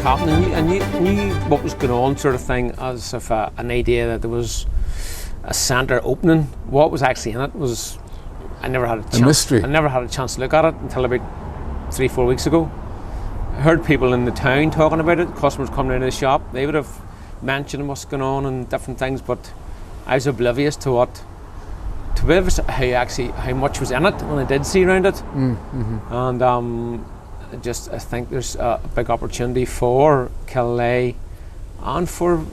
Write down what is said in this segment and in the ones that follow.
happening. I knew what was going on, sort of thing, as if an idea that there was a centre opening. What was actually in it was, I never had a chance. A mystery. I never had a chance to look at it until about 3-4 weeks ago. I heard people in the town talking about it, customers coming into the shop. They would have mentioned what's going on and different things, but I was oblivious to how much was in it when I did see around it. And I think there's a big opportunity for Killyleagh and for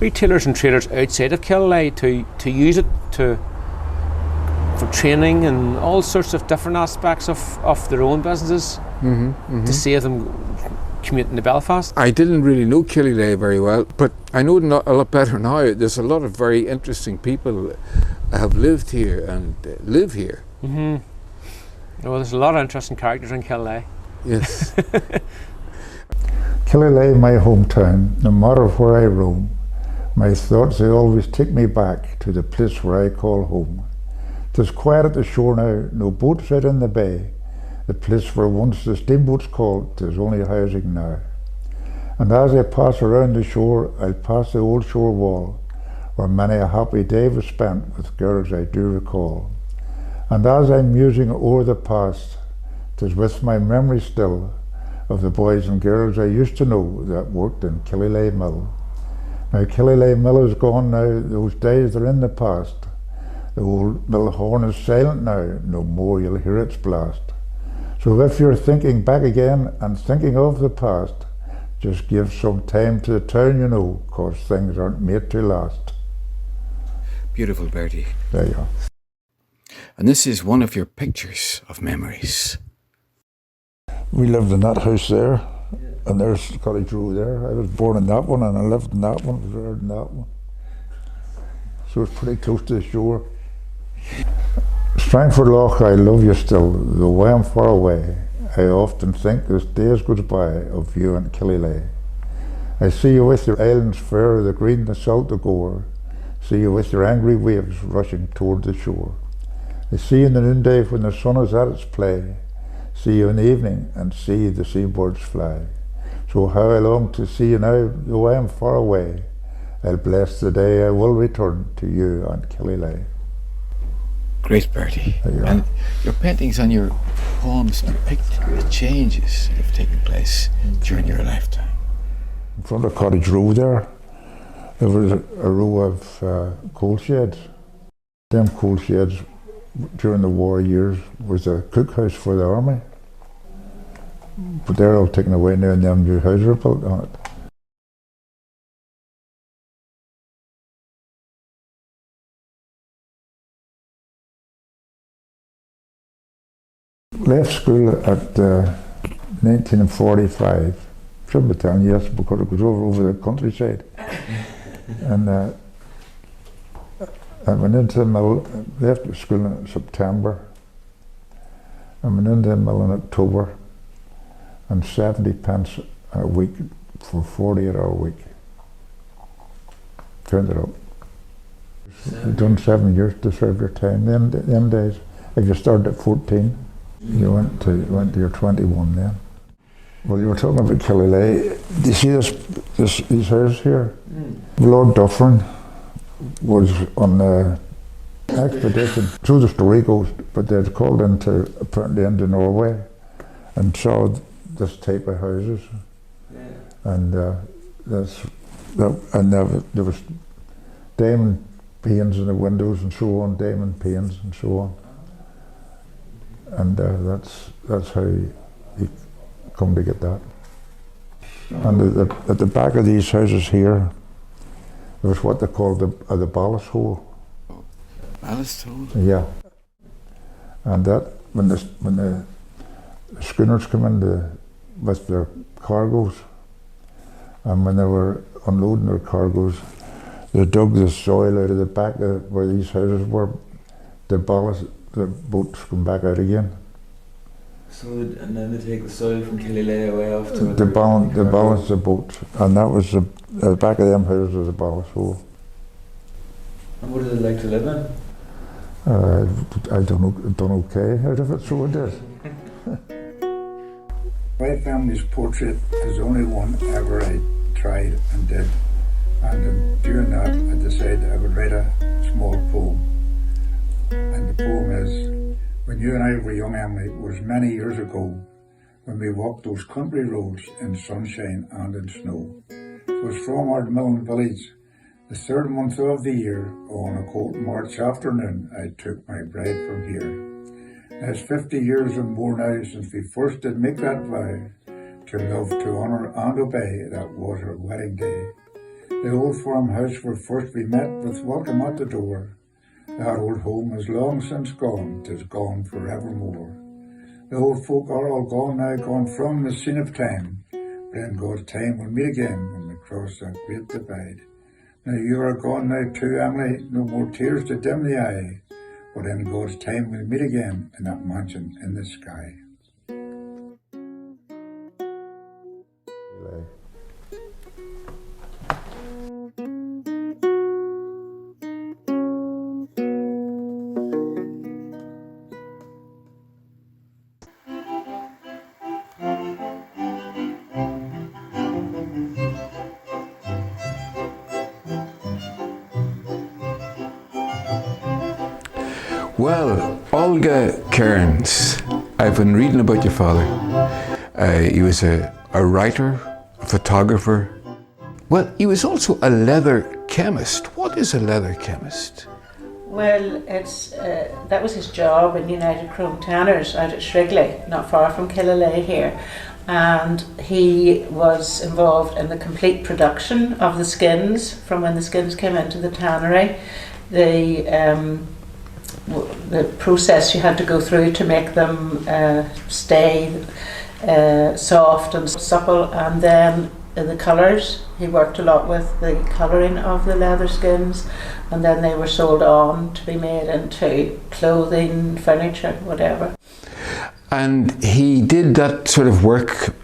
retailers and traders outside of Killyleagh to use it for training and all sorts of different aspects of their own businesses, to save them commuting to Belfast. I didn't really know Killyleagh very well, but I know it a lot better now. There's a lot of very interesting people that have lived here and live here. Well, there's a lot of interesting characters in Killyleagh. Yes. Killyleagh, my hometown, no matter where I roam, my thoughts, they always take me back to the place where I call home. 'Tis quiet at the shore now, no boats out in the bay. The place where once the steamboats called, 'tis only housing now. And as I pass around the shore, I'll pass the old shore wall, where many a happy day was spent with girls I do recall. And as I'm musing o'er the past, 'tis with my memory still of the boys and girls I used to know that worked in Killyleagh Mill. Now Killyleagh Mill is gone now, those days are in the past. The old mill horn is silent now, no more you'll hear its blast. So if you're thinking back again and thinking of the past, just give some time to the town, you know, 'cause things aren't made to last. Beautiful, Bertie. There you are. And this is one of your pictures of memories. We lived in that house there, and there's Cottage Row there. I was born in that one, and I lived in that one, was reared in that one. So it's pretty close to the shore. Strangford Lough, I love you still, though I am far away. I often think as days goes by of you and Killyleagh. I see you with your islands fair, the green, the salt, the gore. See you with your angry waves rushing toward the shore. I see you in the noonday when the sun is at its play. See you in the evening and see the seabirds fly. So how I long to see you now, though I am far away. I'll bless the day I will return to you and Killyleagh. Great, Bertie. And your paintings and your poems depict the changes that have taken place during your lifetime. In front of Cottage Row there was a row of coal sheds. Them coal sheds during the war years was a cookhouse for the army. But they're all taken away now and them new houses are built on it. Left school at 1945. Shouldn't be telling you, yes, because it was over the countryside. And I went into the mill, left school in September. I went into the mill in October, and 70 pence a week for 48-hour week. Turned it up. You've done 7 years to serve your time. Them days, if you started at 14, you went to your 21 then. Well, you were talking about Killyleagh. Do you see these houses here? Lord Dufferin was on the expedition. So the story goes, but they'd called apparently into Norway and saw this type of houses. And there was diamond panes in the windows and so on, diamond panes and so on. And that's how you come to get that. And at the back of these houses here, there was what they called the ballast hole. Ballast hole? Yeah. And that when the schooners come in with their cargoes, and when they were unloading their cargoes, they dug the soil out of the back of where these houses were. The boats come back out again. So, and then they take the soil from Killyleagh away off to the balance the boats, and that was the back of them houses was a ballast hole. And what did it like to live in? I don't know, done okay out of it, so it did. My family's portrait is the only one ever I tried and did. And during that, I decided I would write a small poem. And the poem is, when you and I were young, Emily, it was many years ago, when we walked those country roads in sunshine and in snow. It was from our Millen village, the third month of the year, on a cold March afternoon, I took my bride from here. Now it's 50 years and more now since we first did make that vow, to love, to honour and obey, that was our wedding day. The old farmhouse where first we met with welcome at the door. That old home is long since gone, 'tis gone forevermore. The old folk are all gone now, gone from the scene of time. But in God's time we'll meet again when we cross that great divide. Now you are gone now too, Emily, no more tears to dim the eye. But in God's time we'll meet again in that mansion in the sky. Well, Olga Cairns, I've been reading about your father. He was a writer, a photographer. Well, he was also a leather chemist. What is a leather chemist? Well, it's that was his job in United Chrome Tanners out at SHRIGLEY, not far from Killyleagh here. And he was involved in the complete production of the skins from when the skins came into the tannery. The process you had to go through to make them stay soft and supple, and then the colours. He worked a lot with the colouring of the leather skins, and then they were sold on to be made into clothing, furniture, whatever. And he did that sort of work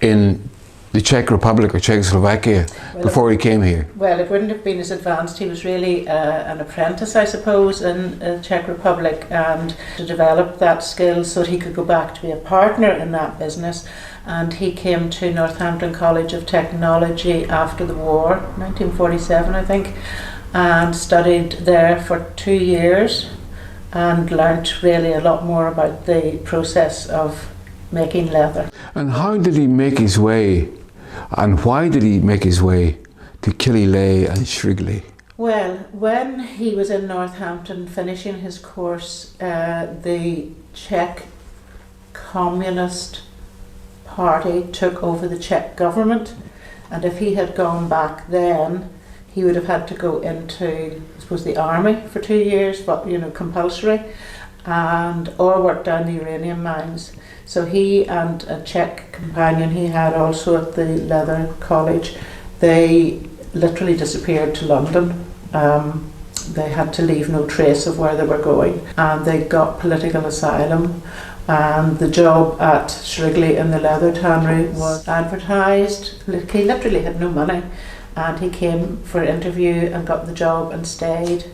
in the Czech Republic or Czechoslovakia before he came here? Well, it wouldn't have been as advanced. He was really an apprentice, I suppose, in the Czech Republic, and to develop that skill so that he could go back to be a partner in that business. And he came to Northampton College of Technology after the war, 1947 I think, and studied there for 2 years and learnt really a lot more about the process of making leather. And how did he make his way, and why did he make his way to Killyleagh and Shirley? Well, when he was in Northampton finishing his course, the Czech Communist Party took over the Czech government, and if he had gone back then, he would have had to go into, I suppose, the army for 2 years, but compulsory, or work down the uranium mines. So he and a Czech companion he had also at the Leather College, they literally disappeared to London. They had to leave no trace of where they were going, and they got political asylum. And the job at SHRIGLEY in the leather tannery was advertised. He literally had no money, and he came for an interview and got the job and stayed.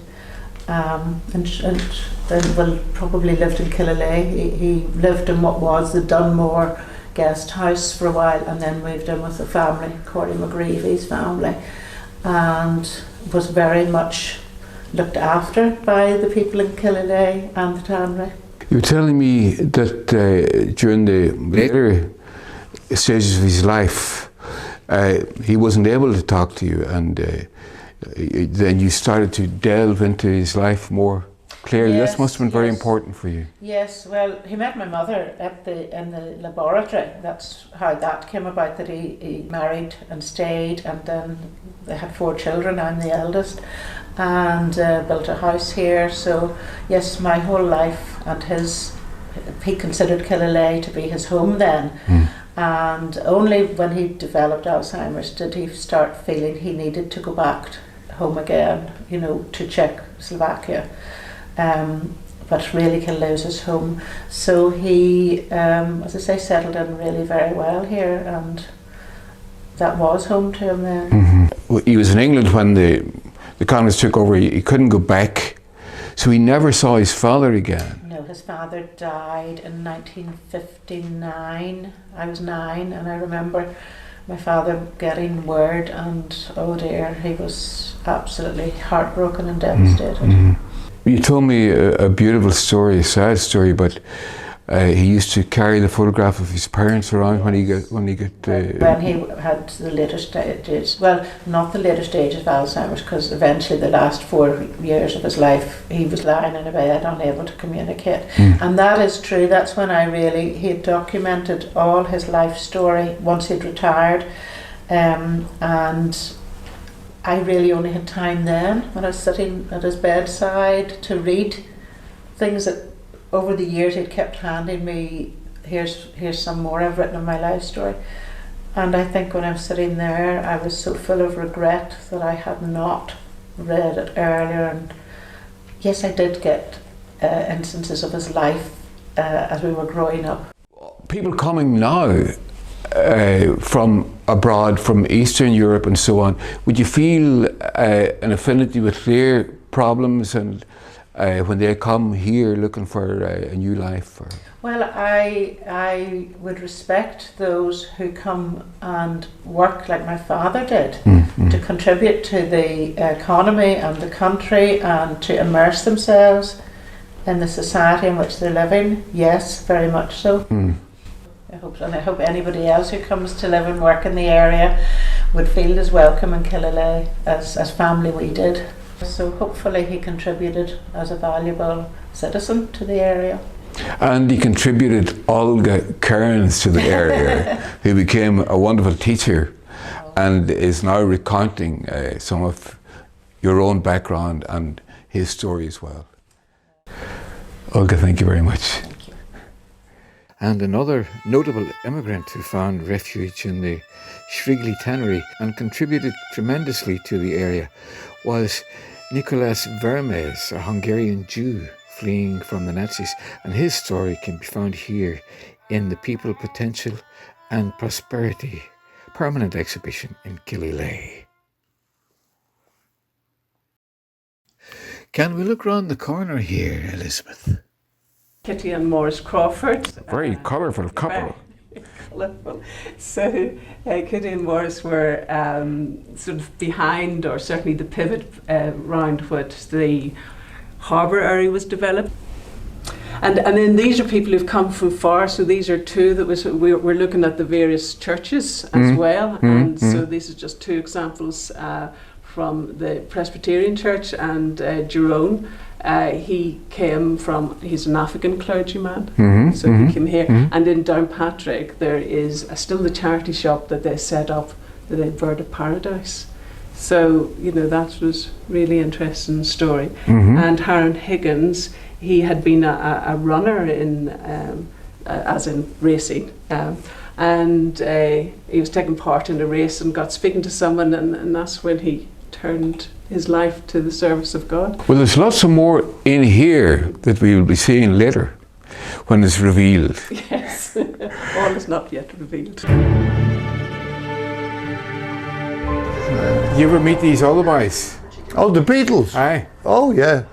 And then probably lived in Killyleagh. He lived in what was the Dunmore guest house for a while, and then moved in with the family, Corey McGreevy's family, and was very much looked after by the people in Killyleagh and the tannery. You were telling me that during the later stages of his life, he wasn't able to talk to you, and then you started to delve into his life more clearly. Yes, that must have been very important for you. Yes, well, he met my mother in the laboratory. That's how that came about, that he married and stayed, and then they had 4 children. I'm the eldest, and built a house here. So yes, my whole life, and he considered Killyleagh to be his home then. And only when he developed Alzheimer's did he start feeling he needed to go back home again, to Czechoslovakia. But really Killyleagh was his home. So he, as I say, settled in really very well here, and that was home to him then. Well, he was in England when the communists took over. He couldn't go back, so he never saw his father again. No, his father died in 1959. I was 9, and I remember my father getting word, and oh dear, he was absolutely heartbroken and devastated. You told me a beautiful story, a sad story, but he used to carry the photograph of his parents around when he got when he had the later stages, well, not the later stages of Alzheimer's, because eventually the last 4 years of his life he was lying in a bed unable to communicate. And that is true. That's when he had documented all his life story once he'd retired, and I really only had time then, when I was sitting at his bedside, to read things that over the years he'd kept handing me. Here's some more I've written in my life story. And I think when I was sitting there, I was so full of regret that I had not read it earlier. And yes, I did get instances of his life as we were growing up. people coming now from abroad, from Eastern Europe and so on, would you feel an affinity with their problems and when they come here looking for a new life? Or? Well, I would respect those who come and work like my father did, to contribute to the economy and the country and to immerse themselves in the society in which they're living. Yes, very much so. I hope anybody else who comes to live and work in the area would feel as welcome in Killyleagh as family we did. So hopefully he contributed as a valuable citizen to the area. And he contributed Olga Cairns to the area, who became a wonderful teacher and is now recounting some of your own background and his story as well. Olga, thank you very much. Thank you. And another notable immigrant who found refuge in the SHRIGLEY tannery and contributed tremendously to the area was Nicholas Vermes, a Hungarian Jew fleeing from the Nazis, and his story can be found here in the People, Potential and Prosperity permanent exhibition in Killyleagh. Can we look round the corner here, Elizabeth? Kitty and Morris Crawford. Very colourful couple. Colourful. So Kitty and Morris were sort of behind, or certainly the pivot round which the harbour area was developed. And then these are people who've come from far, so these are two that we're looking at the various churches as well, and so these are just two examples from the Presbyterian Church. And Jerome, he's an African clergyman, so he came here. And in Downpatrick there is still the charity shop that they set up, the Bird of Paradise. So, that was really interesting story. And Haran Higgins, he had been a runner in, as in racing, and he was taking part in a race and got speaking to someone, and that's when he turned his life to the service of God. Well, there's lots of more in here that we will be seeing later when it's revealed. Yes, all is not yet revealed. You ever meet these other boys? Oh, the Beatles? Aye. Oh, yeah.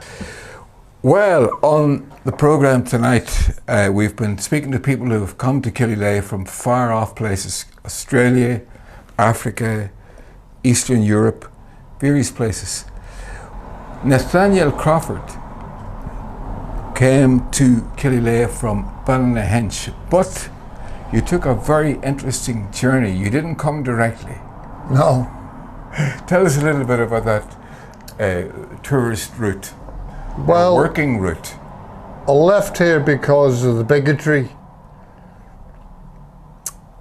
Well, on the programme tonight, we've been speaking to people who have come to Killyleagh from far off places, Australia, Africa, Eastern Europe, various places. Nathaniel Crawford came to Killyleagh from Ballynahench, but you took a very interesting journey. You didn't come directly. No. Tell us a little bit about that tourist route, Well, working route. I left here because of the bigotry.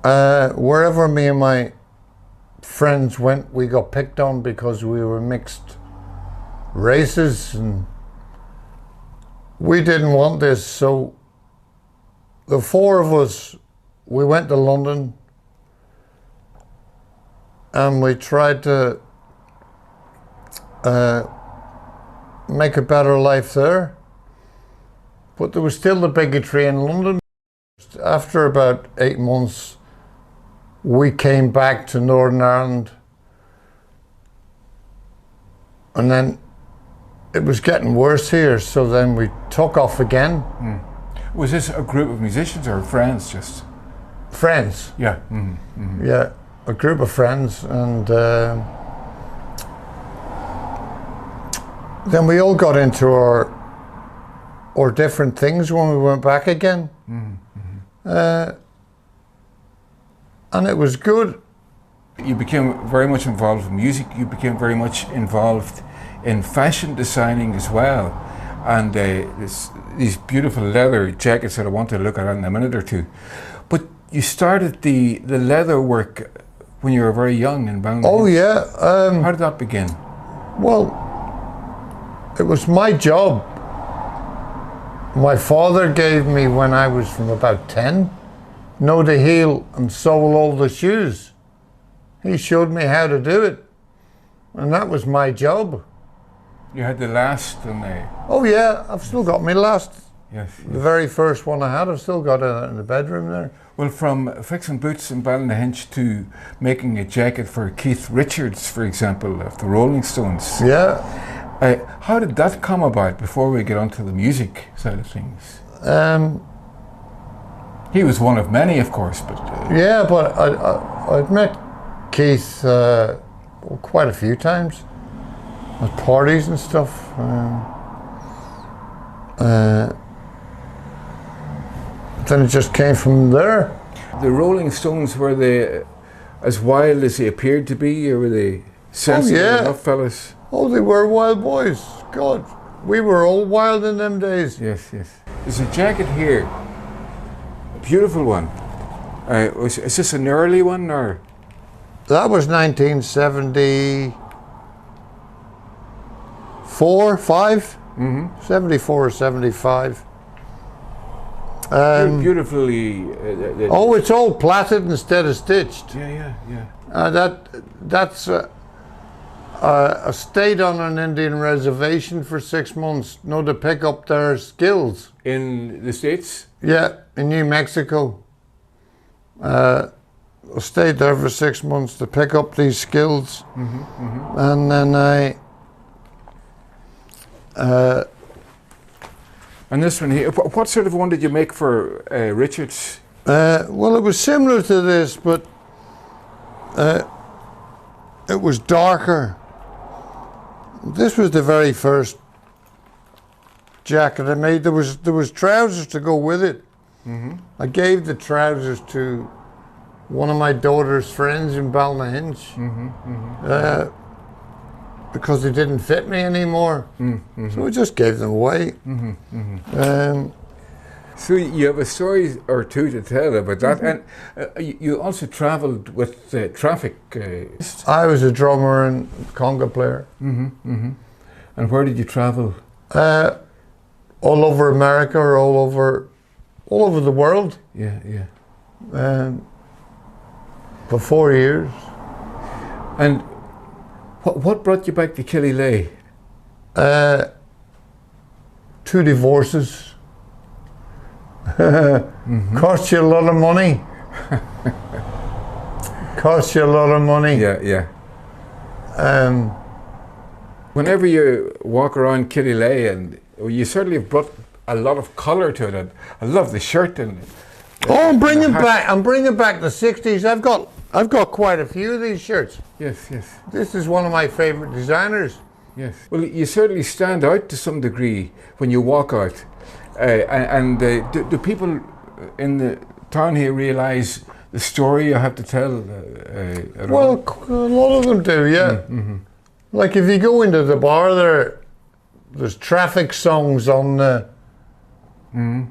Wherever me and my friends went, we got picked on because we were mixed races, and we didn't want this. So the four of us, we went to London and we tried to make a better life there. But there was still the bigotry in London. After about 8 months, we came back to Northern Ireland, and then it was getting worse here, so then we took off again. Was this a group of musicians or friends just? Friends. Yeah. Yeah, a group of friends, and then we all got into our different things when we went back again. And it was good. You became very much involved with music. You became very much involved in fashion designing as well. And these beautiful leather jackets that I want to look at in a minute or two. But you started the leather work when you were very young in Bangladesh. Oh yeah. How did that begin? Well, it was my job. My father gave me when I was from about 10, know the heel and sole all the shoes. He showed me how to do it, and that was my job. You had the last and the... Oh yeah, I've still got my last. Yes. The very first one I had, I've still got it in the bedroom there. Well, from fixing boots in Ballynahinch to making a jacket for Keith Richards, for example, of the Rolling Stones. Yeah. How did that come about before we get onto the music side of things? He was one of many, of course, but... Yeah, but I'd met Keith quite a few times at parties and stuff. Then it just came from there. The Rolling Stones, were they as wild as they appeared to be, or were they sensible enough fellas? Oh, they were wild boys. God, we were all wild in them days. Yes, yes. There's a jacket here, a beautiful one. Is this an early one, or? That was 1974, 5? 74 or 75. Beautifully. Oh, it's all plaited instead of stitched. Yeah. That's I stayed on an Indian reservation for 6 months, to pick up their skills. In the States? Yeah, in New Mexico. I stayed there for 6 months to pick up these skills, and then and this one here, what sort of one did you make for Richards? well, it was similar to this, but it was darker. This was the very first jacket I made. There was trousers to go with it. I gave the trousers to one of my daughter's friends in Ballynahinch because they didn't fit me anymore. So I just gave them away. So you have a story or two to tell about that, and you also travelled with traffic. I was a drummer and conga player. And where did you travel? All over America, or all over the world. Yeah. For 4 years. And what brought you back to Killyleagh? 2 divorces. Cost you a lot of money. Cost you a lot of money. Yeah. Whenever you walk around Killyleagh, and you certainly have brought a lot of colour to it. And I love the shirt and. I'm bringing back the 60s. I've got quite a few of these shirts. Yes. This is one of my favourite designers. Yes. Well, you certainly stand out to some degree when you walk out. Do people in the town here realise the story you have to tell at all? Well, a lot of them do, yeah. Like if you go into the bar there's traffic songs on the, the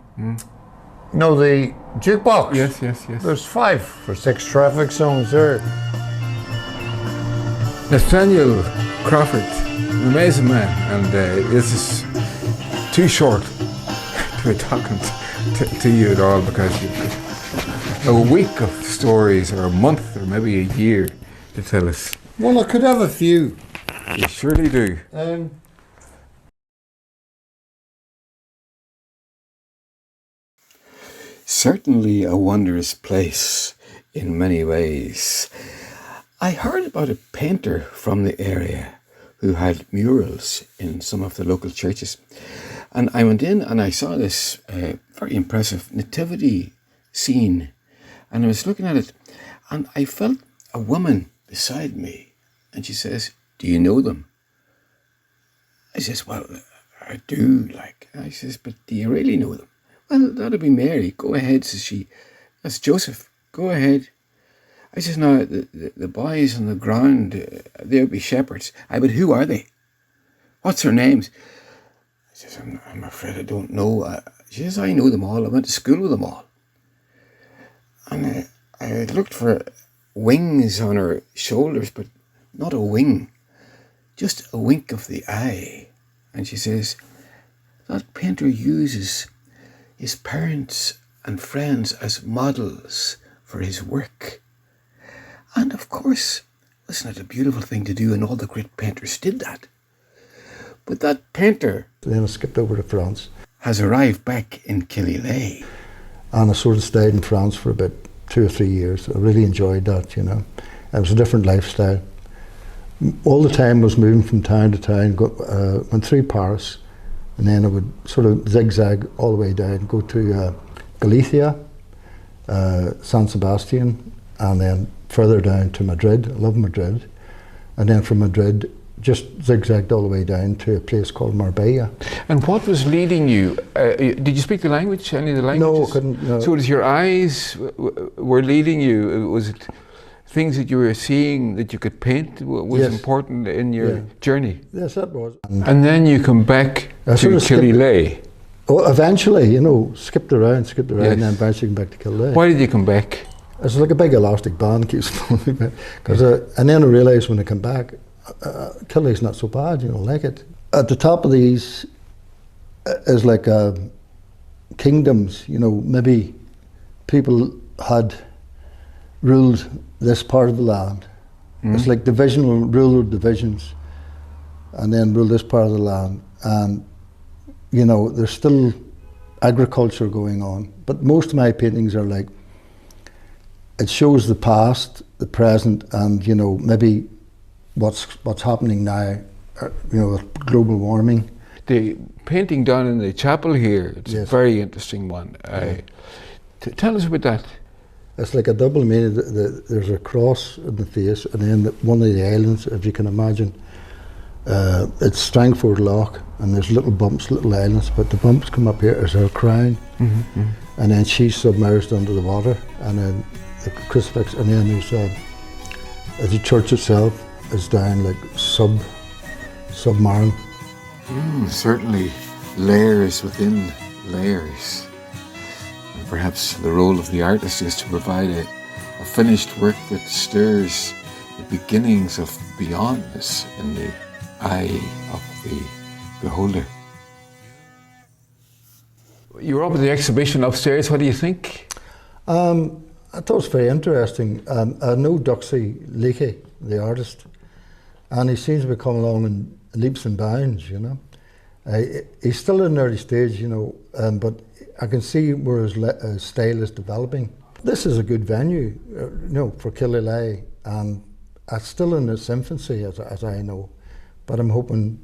jukebox. Yes. There's 5 or 6 traffic songs there. Nathaniel Crawford, an amazing man, and this is too short to be talking to you at all, because you've got a week of stories, or a month, or maybe a year to tell us. Well, I could have a few. You surely do. Certainly a wondrous place in many ways. I heard about a painter from the area who had murals in some of the local churches. And I went in and I saw this very impressive nativity scene. And I was looking at it and I felt a woman beside me. And she says, "Do you know them?" I says, "Well, I do, like." I says, "But do you really know them?" "Well, that'll be Mary." "Go ahead," says she. "That's Joseph. Go ahead." I says, "No, the boys on the ground, they'll be shepherds." "But who are they? What's their names?" I says, I'm afraid I don't know." She says, "I know them all. I went to school with them all." And I looked for wings on her shoulders, but not a wing, just a wink of the eye. And she says, "That painter uses his parents and friends as models for his work." And of course, wasn't it a beautiful thing to do? And all the great painters did that. But that painter then I skipped over to France. Has arrived back in Killyleagh. And I sort of stayed in France for about 2 or 3 years. I really enjoyed that, you know. It was a different lifestyle. All the time I was moving from town to town, went through Paris, and then I would sort of zigzag all the way down, go to Galicia, San Sebastian, and then further down to Madrid. I love Madrid. And then from Madrid, just zigzagged all the way down to a place called Marbella. And what was leading you? Did you speak the language, any of the languages? No, I couldn't. No. So was your eyes were leading you? Was it things that you were seeing that you could paint was Yes. important in your journey? Yes, that was. And then you come back to Killyleagh. Oh, eventually, you know, skipped around, yes. And then eventually came back to Killyleagh. Why did you come back? It's like a big elastic band keeps pulling me back. And then I realised when I come back, Killyleagh's not so bad, you know, like it. At the top of these is like kingdoms, you know, maybe people had ruled this part of the land. It's like rural divisions, and then rule this part of the land. And, you know, there's still agriculture going on. But most of my paintings are like, it shows the past, the present, and, you know, maybe what's happening now, you know, with global warming. The painting done in the chapel here, it's a very interesting one. Tell us about that. It's like a double meaning. There's a cross in the face, and then one of the islands, if you can imagine, it's Strangford Loch, and there's little bumps, little islands, but the bumps come up here as her crown, and then she's submerged under the water, and then the crucifix, and then there's the church itself is down like submarine. Certainly layers within layers. And perhaps the role of the artist is to provide a finished work that stirs the beginnings of beyondness in the eye of the beholder. You were up at the exhibition upstairs, what do you think? I thought it was very interesting. I know Dougherty, the artist, and he seems to be coming along in leaps and bounds, you know. He's still in an early stage, you know, but I can see where his style is developing. This is a good venue, you know, for Killyleagh, and it's still in its infancy, as I know. But I'm hoping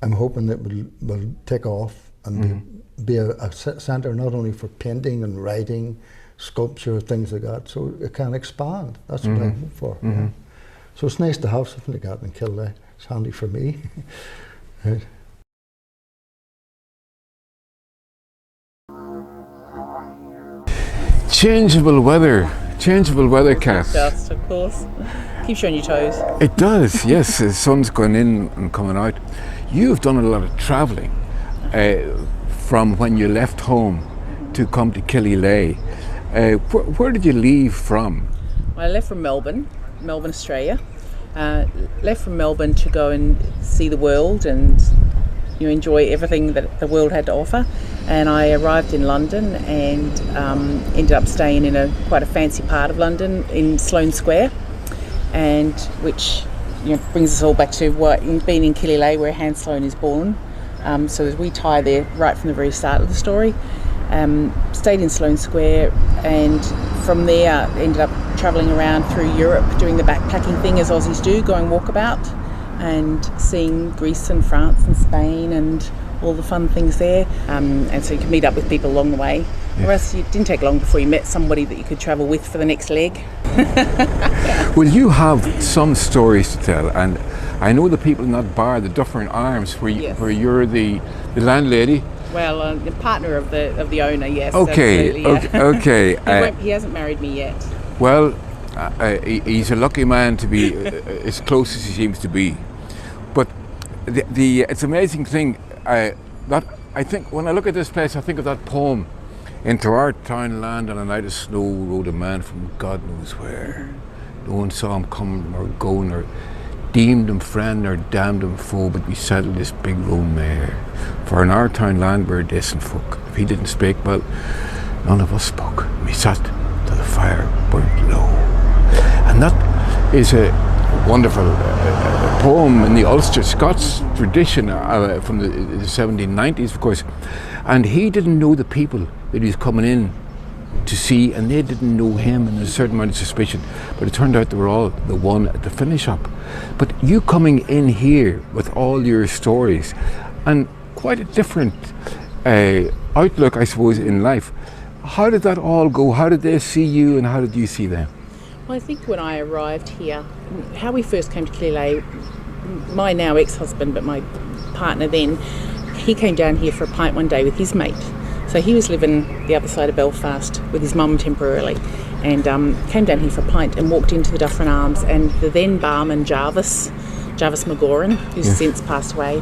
that will take off and be a centre not only for painting and writing, sculpture, things like that, so it can expand. That's what I hope for. Yeah. So it's nice to have something like that in Killyleagh. It's handy for me. Right. Changeable weather, Kath. Just, of course. Keeps you on your toes. It does, yes. The sun's going in and coming out. You've done a lot of travelling from when you left home to come to Killyleagh. Where did you leave from? Well, I left from Melbourne, Australia. Left from Melbourne to go and see the world and enjoy everything that the world had to offer. And I arrived in London and ended up staying in quite a fancy part of London in Sloan Square, and which brings us all back to being in Killyleagh, where Hans Sloane is born. So we tie there right from the very start of the story. Stayed in Sloane Square, and from there ended up travelling around through Europe doing the backpacking thing as Aussies do, going walkabout, and seeing Greece and France and Spain and all the fun things there. And so you could meet up with people along the way. Or else it didn't take long before you met somebody that you could travel with for the next leg. Well, you have some stories to tell, and I know the people in that bar, the Dufferin Arms, where you're the landlady. Well, the partner of the owner, yes. Okay, absolutely, yeah. okay. He hasn't married me yet. Well, he's a lucky man to be as close as he seems to be. But it's an amazing thing that I think when I look at this place, I think of that poem. Into our town land on a night of snow rode a man from God knows where. No one saw him come or go, nor deemed him friend nor damned him foe, but we saddled this big roan mare. For in our town land we're decent folk. If he didn't speak, well, none of us spoke. We sat till the fire burnt low. And that is a wonderful poem in the Ulster Scots tradition from the 1790s, of course. And he didn't know the people that he was coming in to see, and they didn't know him, and there's a certain amount of suspicion. But it turned out they were all the one at the finish up. But you coming in here with all your stories and quite a different outlook, I suppose, in life. How did that all go? How did they see you, and how did you see them? Well, I think when I arrived here, how we first came to Killyleagh, my now ex-husband, but my partner then, he came down here for a pint one day with his mate. So he was living the other side of Belfast with his mum temporarily, and came down here for a pint and walked into the Dufferin Arms, and the then barman Jarvis McGoran, who's since passed away,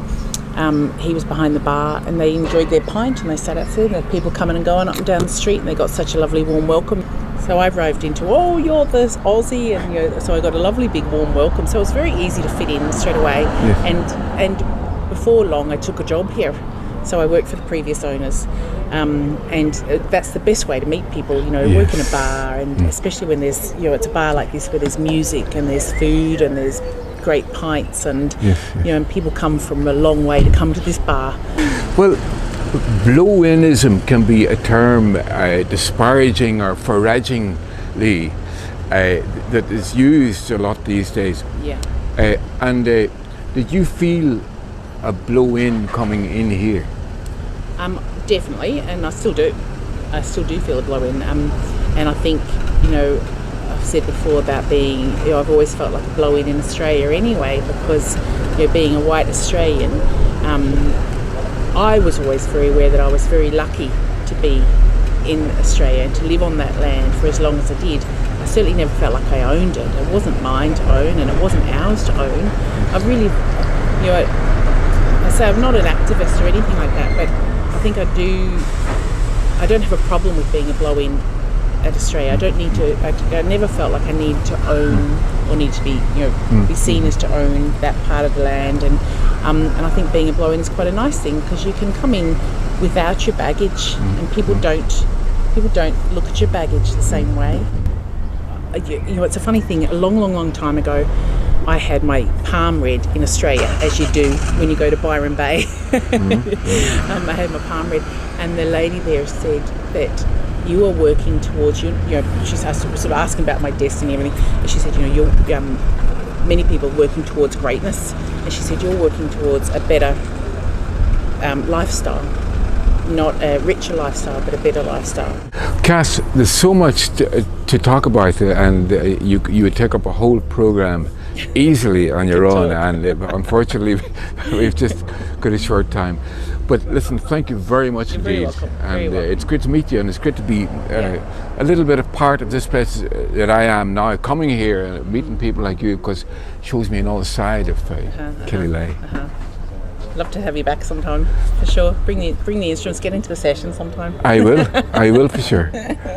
he was behind the bar, and they enjoyed their pint and they sat out there. There were people coming and going up and down the street, and they got such a lovely warm welcome. So I roved into, oh, you're this Aussie, and so I got a lovely big warm welcome. So it was very easy to fit in straight away. Yes. And before long I took a job here. So I worked for the previous owners, and that's the best way to meet people, work in a bar, and especially when there's, it's a bar like this where there's music and there's food and there's great pints, and and people come from a long way to come to this bar. Well, blow-inism can be a term disparaging or foragingly that is used a lot these days. Yeah. And did you feel a blow-in coming in here? Definitely, and I still do. I still do feel a blow-in, and I think, I've said before about being, I've always felt like a blow-in in Australia anyway, because being a white Australian, I was always very aware that I was very lucky to be in Australia and to live on that land for as long as I did. I certainly never felt like I owned it. It wasn't mine to own, and it wasn't ours to own. I really, I say I'm not an activist or anything like that, but I think I don't have a problem with being a blow-in at Australia. I don't need to, I never felt like I need to own or need to be, be seen as to own that part of the land. And I think being a blow-in is quite a nice thing, because you can come in without your baggage, and people don't look at your baggage the same way. It's a funny thing. A long time ago, I had my palm read in Australia, as you do when you go to Byron Bay. I had my palm read, and the lady there said that you are working towards she's sort of asking about my destiny and everything, and she said, you're many people working towards greatness, and she said you're working towards a better lifestyle, not a richer lifestyle, but a better lifestyle. Cass, there's so much to talk about, and you would take up a whole programme easily on your own, and unfortunately we've just got a short time. But listen, thank you very much indeed. Very welcome. And it's great to meet you, and it's great to be a little bit of part of this place that I am now, coming here and meeting people like you, because it shows me another side of Killyleagh. Love to have you back sometime, for sure. Bring the instruments, get into the session sometime. I will for sure.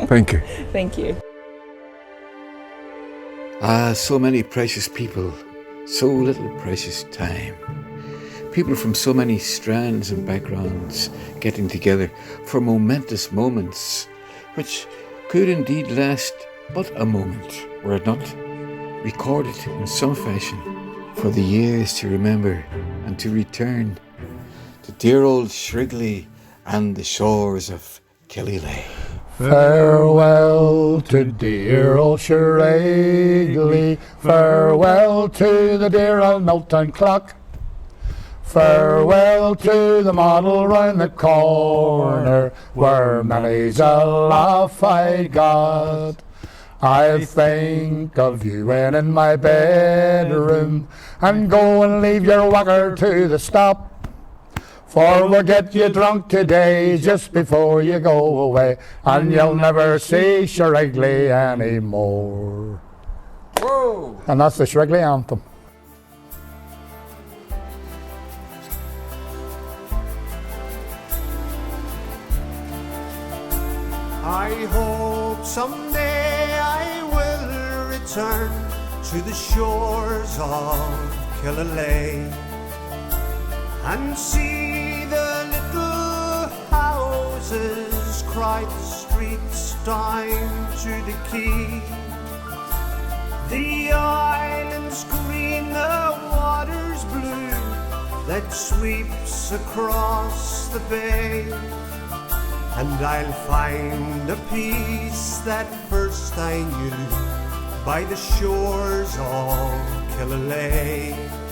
Thank you. Thank you. So many precious people, so little precious time. People from so many strands and backgrounds getting together for momentous moments, which could indeed last but a moment, were it not recorded in some fashion for the years to remember and to return to dear old SHRIGLEY and the shores of Killyleagh. Farewell to dear old SHRIGLEY, farewell to the dear old Milton clock, farewell to the model round the corner, where many's a laugh I got. I think of you when in my bedroom, and go and leave your whacker to the stop. For we'll get you drunk today just before you go away, and you'll never see SHRIGLEY anymore. Whoa! And that's the SHRIGLEY anthem. I hope someday I will return to the shores of Killyleagh and see the little houses cry the streets down to the quay. The island's green, the water's blue that sweeps across the bay. And I'll find a peace that first I knew by the shores of Killyleagh.